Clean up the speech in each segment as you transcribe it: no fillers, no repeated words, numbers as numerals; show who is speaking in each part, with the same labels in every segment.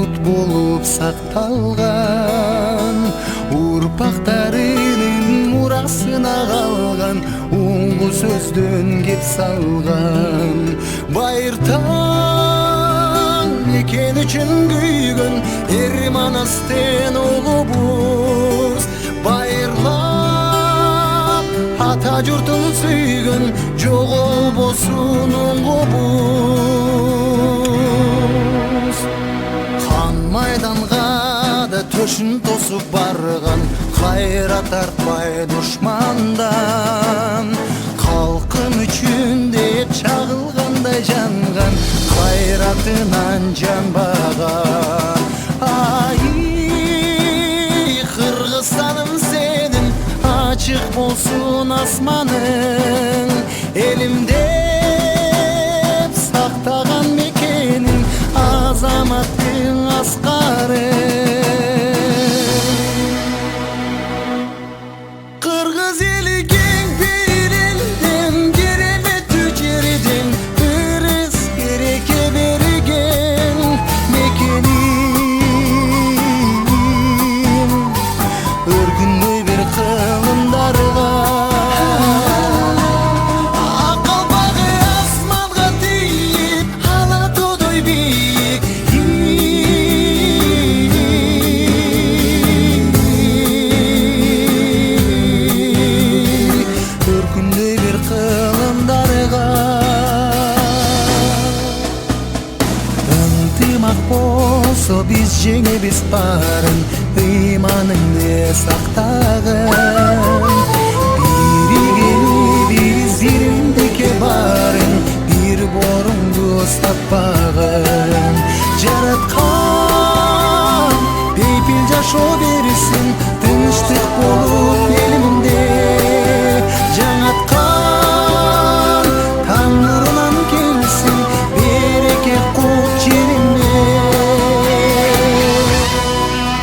Speaker 1: урут болуп сакталган, урпактарынын мурасына калган, уңгу сөздөн кеп салган. Байыртаң мекен үчүн күйгөн эр манастын улубуз, байырлап ата журтун сүйгөн жоголбосун уңгубуз. Хан майданга да төшүн тосуп барган, кайра тартпай душмандан, калкым үчүн деп чагылгандай жанган, кайратынан жанбаган. Ай Кыргызстаным сенин ачык болсун асманың, элим деп сактаган мекенин азаматтың аскары. Кыргыз эли кең пейилден, кереметтүү жерден ырыс береке берген мекеним, өргүндөй бир кылымдарга, акалбагы асманга тийип ала тоодой бийик. Өргүндөй бир кылымдарга ынтымак болсо биз жеңебиз барын, ыйманыңды сактагын, биригип биздиримдикке барын, бир боруңду ұстатпағын. Жараткан бейпил жашоо берсин, тынчтык болуп элимде, жаңаткан таң нурунан келсин, береке кут жериме.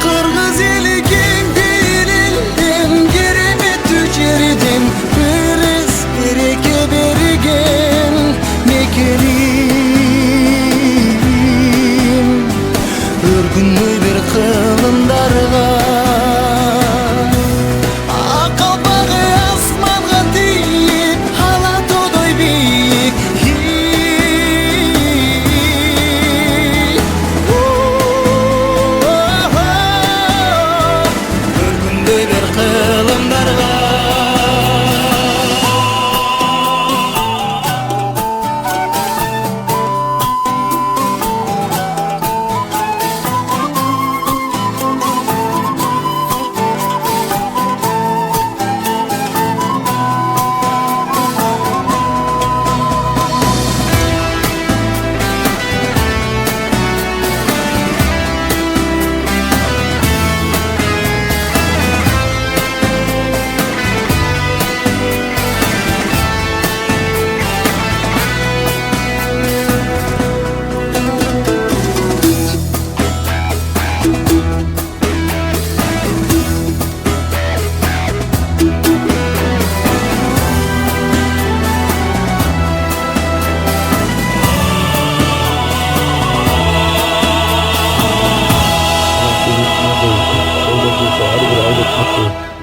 Speaker 1: Кыргыз эли кең пейилден, кереметтүү жерден ырыс береке берген мекеним, өргүндөй бир кылымдарга, акалбагы асманга тийип ала тоодой бийик. Өргүндөй бир кылымдарга.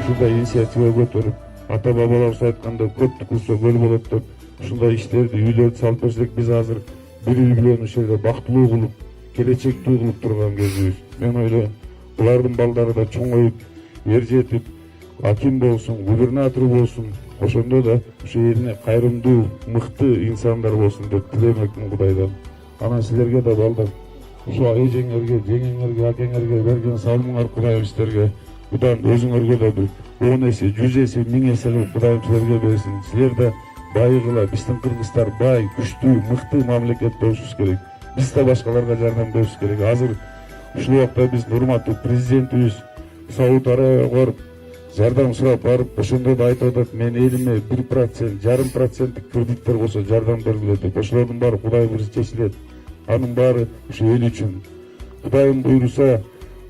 Speaker 2: Ушундай инициатива көтөрүп, ата бабаларыбыз айтканда көп тукулса көл болот деп, ушундай иштерди, үйлөрдү салып берсек, биз азыр бир үй бүлөнү ушул жерде бактылуу кылып, келечектүү кылып турган кезибиз. Мен ойлойм, булардын балдары да чоңоюп, ер жетип, аким болсун, губернатор болсун, ошондо да ушу элине кайрымдуу, мыкты инсандар болсун деп тилемекмин Кудайдан. Анан силерге да балдар, ушу эжеңерге, жеңеңерге, акеңерге берген салымыңар Кудайым силерге, Кудайым өзүңөргө да бир 10 эсе, 100 эсе, 1000 эсе Кудайым силерге берсин. Силер да байыгыла, биздин кыргыздар бай, күчтүү, мыкты мамлекет болушубуз керек. Биз да башкаларга жардам беришибиз керек. Азыр ушул убакта биз урматтуу президентибиз Сауд Арабияга барып, жардам сурап барып, ошондо да айтып атат, мен элиме 1%, 0,5% кредиттер болсо жардам бергиле деп. Ошолордун баары Кудайым буйруса чечилет. Анын баары ушу эл үчүн. Кудайым буйруса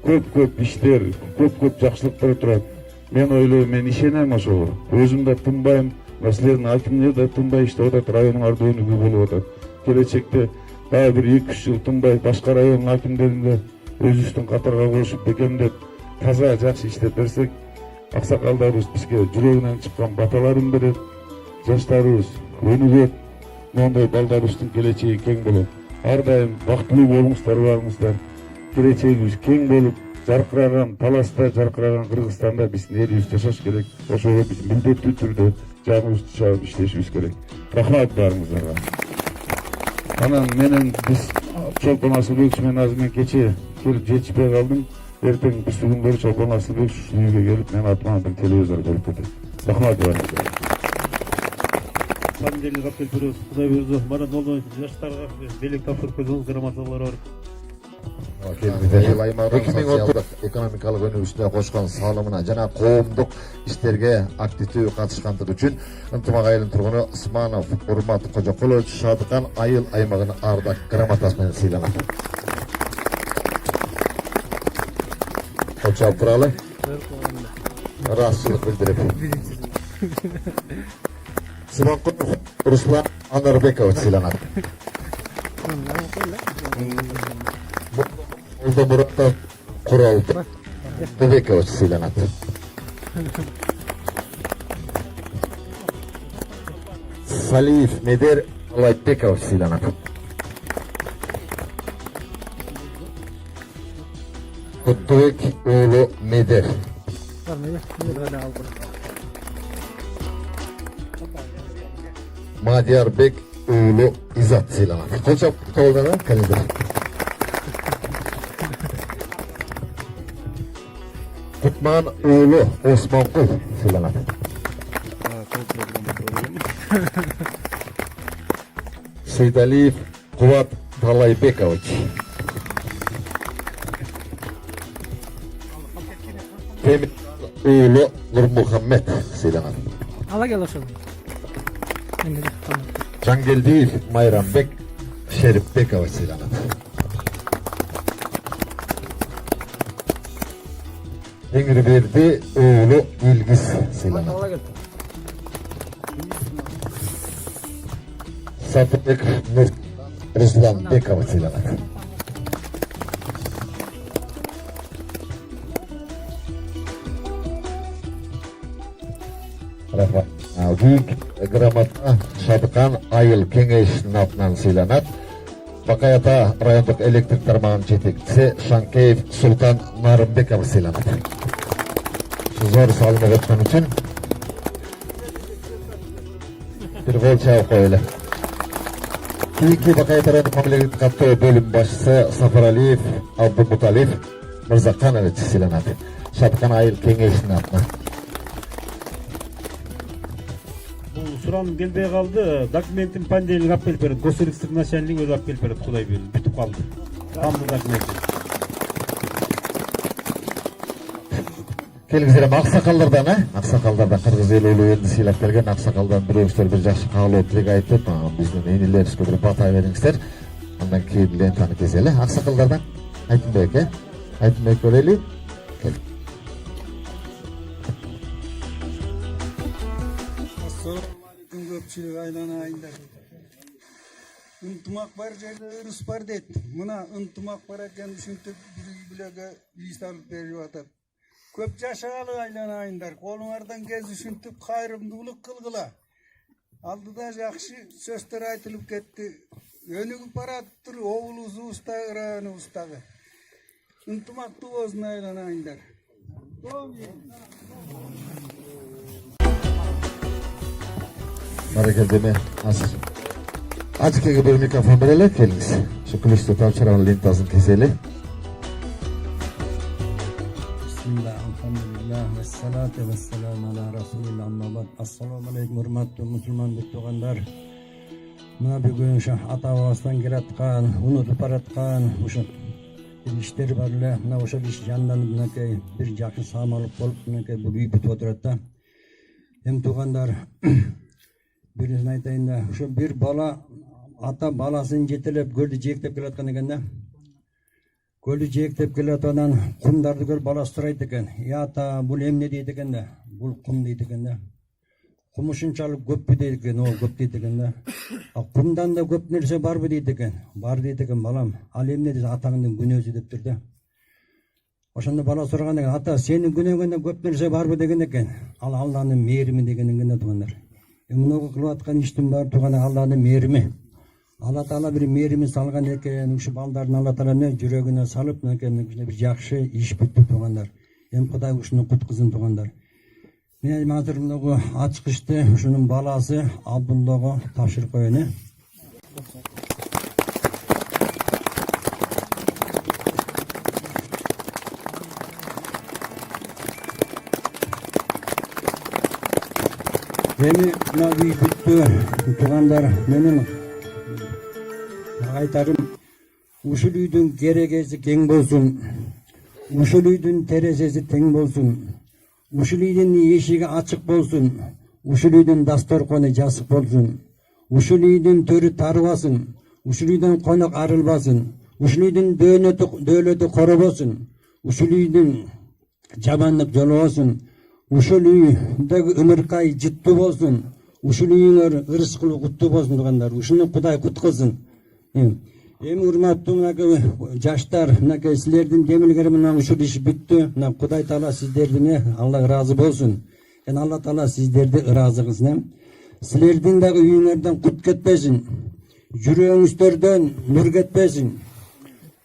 Speaker 2: көп иштер, көп жакшылыктар турат. Мен ойлойм, мен ишенем ошого. Өзүм да тынбайм, силердин акимдер да тынбай иштеп атат, районуңарда өнүгүү болуп атат. Келечекте дагы бир 2-3 жыл тынбай башка районун акимдеринде өзүбүздүн катарга кошуп бекемдеп таза жакшы иштеп берсек, аксакалдарыбыз бизге жүрөгүнөн чыккан баталарын берет, жаштарыбыз өнүгөт, моундай балдарыбыздын келечеги кең болот. Ар дайым бактылуу болуңуздар барыңыздар. Келечегибиз кең болуп, жаркыраган Таласта, жаркыраган Кыргызстанда биздин элибиз жашаш керек. Ошого биз милдеттүү түрдө жаныбызды чыгып иштешибиз керек. Рахмат баарыңыздарга. Анан менен биз Чолпон Асылбек менен азыр мен кече келип жетишпей калдым. Эртең биз күндөрү Чолпон Асылбек ушул үйгө келип менин атыма бир телевизор көрүп кетет. Рахмат баарыңыздарга.
Speaker 3: Пандемия капел беребиз. Кудай буйрса, мана долбоон жаштарга белек тапшырып койдуңуз, грамоталар бар.
Speaker 4: Эл аймагынын социалдык экономикалык өнүгүшүнө кошкон салымына жана коомдук иштерге активдүү катышкандыгы үчүн Ынтымак айылынын тургуну Усманов Урмат Кожокулович Шадыкан айыл аймагынын ардак грамотасы менен сыйланат. Кол чалып туралы. Ыраазычылык билдирип. Симонкулов Руслан Анарбекович сыйланат. Муртов Куралбек Бебекович сыйланат. Салиев Медер Алайбекович сыйланат. Куттубек уулу Медер. Мадиярбек уулу Изат сыйланат. Кол чап колдона календер. Кутман уулу Осмонкул сыйланат. Сейдалиев Кубат Талайбекович. Темир уулу Нурмухаммед сыйланат.
Speaker 5: Ала кел ошол.
Speaker 4: Жангелдиев Майрамбек Шерипбекович сыйланат. Теңирберди уулу Илгиз сыйланат. Сатыбек Нур Русланбекович сыйланат. Рахмат. Бүйүк грамота Шадыкан айыл кеңешинин атынан сыйланат. Бакай Ата райондук электрик тармагынын жетекчиси Шанкеев Султан Нарымбеков сыйланат. Зор салымы өткөн үчүн бир кол чабып коелу. Кийинки Бакай Ата райондук мамлекеттик каттоо бөлүм башчысы Сафаралиев Абдумуталиев Мырзаканович сыйланат. Шадыкан айыл кеңешинин атынан.
Speaker 3: Суран келбей калды. Документин пандемия алып берет. Госрегистр начальник өзү алып берет. Кудай буйрса, бүтүп калды. Камды документ.
Speaker 4: Келгизерем аксакалдардан, аксакалдардан Кыргыз эли улуу элди сыйлап келген аксакалдан бирөөңүздөр бир жакшы каалоо тилек айтып, биздин энелерибизге бир бата бериңиздер. Андан кийин лентаны кезели. Аксакалдардан Айтынбек, Айтынбек көрели.
Speaker 6: Көпчүлүк айлана айында. Ынтымак бар жерде ырыс бар дейт. Мына ынтымак бар экен ушинтип бири-бирөөгө үй салып берип атат. Көп жашагалы айлана айындар. Колуңардан кез ушинтип кайрымдуулук кылгыла. Алдыда жакшы сөздөр айтылып кетти. Өнүгүп бараттыр обулубуз да ырайыбыз дагы. Ынтымактуу болсун айлана айындар.
Speaker 4: Баракелдеме азыр. Ачкеге бир микрофон берели, келиңиз. Şu kılıçlı tavşaran lintazın keseli.
Speaker 7: Bismillah, elhamdülillah, ve salatu ve selamu ala Resulillah, amma ba'd. Assalamu alaikum, hurmatli musulmanduk tuğanlar. Mına bugün şu ata-babasından kelatkan, unutup baratkan, uşu işleri barla, mına uşu iş janlanıp mınakay bir jakşı samalık bolup mınakay bu büyük bitip oturatda. Hem tuğanlar, birinizin aytayın da, şu bir bala, ata balasını jetelep, gördü jektep kelatkan eken da. Gölü jektep kelatkan, kumdardı gör balası suraydı eken. Ya ata, bul emne deydi eken da, bul kum deydi eken da. Kumuşun çalıp köpü deydi eken, o köp deydi eken da. Kumdan da köp nerse bar mı deydi eken. Bar deydi eken balam, al emne deydi atağından günözü deyip durdu. Ошондо бала сураган экен, ата сенин күнөөңдөн көп нерсе барбы деген экен. Ал Алланын мээрими деген экен туугандар. Мынуга кылып аткан иштин баары туугандар Алланын мээрими. Алла Таала бир мээрими салган экен, ушу балдардын Алла Таала жүрөгүнө салып экен бир жакшы иш бүттү туугандар. Кудай ушуну куткузун туугандар. Мен азыр мынугу ачкычты ушунун баласы Абдуллага тапшырып коеюн. Эми мына үй бүттү туугандар, менин айтарым ушул үйдүн керегеси кең болсун. Ушул үйдүн терезеси тең болсун. Ушул үйдүн эшиги ачык болсун. Ушул үйдүн дасторкону жасык болсун. Ушул үйдүн төрү тарбасын. Ушул үйдөн конок арылбасын. Ушул үйдүн дөөлөтү коробосун. Ушул үйдүн жамандык жолобосун. Ушул үйдөгү ымыркай жыттуу болсун. Ушул үйүңөр ырыскылуу куттуу болсун туугандар. Ушуну Кудай куткузсын. Эми урматтуу мынакей жаштар, мынакей силердин демилгери менен ушул иш бүттү. Мына Кудай Таала сиздердин Алла ыраазы болсун. Алла Таала сиздерди ыраазы кылсын. Силердин дагы үйүңөрдөн кут кетпесин. Жүрөгүңүздөрдөн нур кетпесин.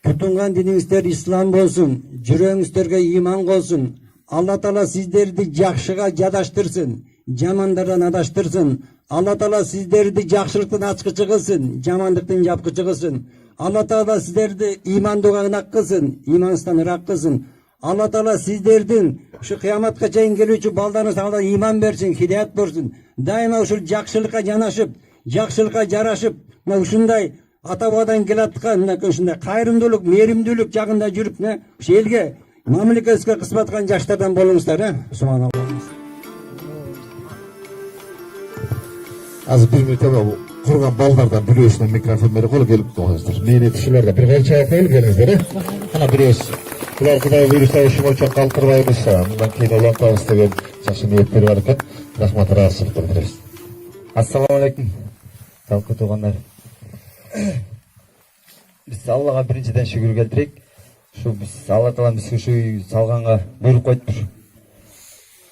Speaker 7: Тутунган диниңиздер ислам болсун. Жүрөгүңүздөргө иман болсун. Алла Таала сиздерди жакшыга жадаштырсын, жамандардан адаштырсын. Алла Таала сиздерди жакшылыктын ачкычы кылсын, жамандыктын жапкычы кылсын. Алла Таала сиздерди имандууга ынак кылсын, имансыздан ырак кылсын. Алла Таала сиздердин ушу кыяматка чейин келүүчү балдарыңызга иман берсин, хидаят берсин. Дайыма ушул жакшылыкка жанашып, жакшылыкка жарашып, мына ушундай ата бабадан келаткан мынакей ушундай кайрымдуулук, мээримдүүлүк жагында жүрүп, ушу элге мамлекетке кызмат кылган жаштардан болуңуздар. Субханалла.
Speaker 4: Азыр бир минут курган балдардан бирөөсүнө микрофон берип коелу, келип туруңуздар. Мени кишилерге бир кол чай коелу, келиңиздер. Ана бирөөс. Булар Кудай буйруса ушунча калтырбайбыз, мындан кийин улантабыз деген жакшы ниет берип аткан. Рахмат, ыраазычылык билдиребиз.
Speaker 5: Ассаламу алейкум. Талкы туугандар. Биз Аллага биринчиден шүгүр келтирейик. Ушу биз Алла Таала бизге ушу үй салганга буйрук коюптур.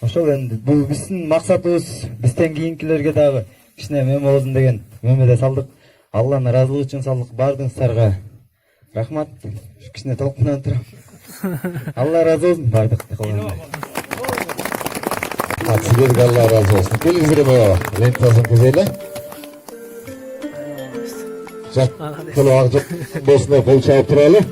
Speaker 5: Ошол энди бул биздин максатыбыз, бизден кийинкилерге дагы кичине мөмө болсун деген мөмөдө салдык. Алланын ыраазылыгы үчүн салдык. Бардыгыңыздарга рахмат. Кичине толкунан турам. Алла ыраазы болсун бардык кылгандар.
Speaker 4: Силерге Алла ыраазы болсун. Келиңиздер баба. Лентасын күзөйлө. Жак кылып ак жак болсун, кол чаап туралы.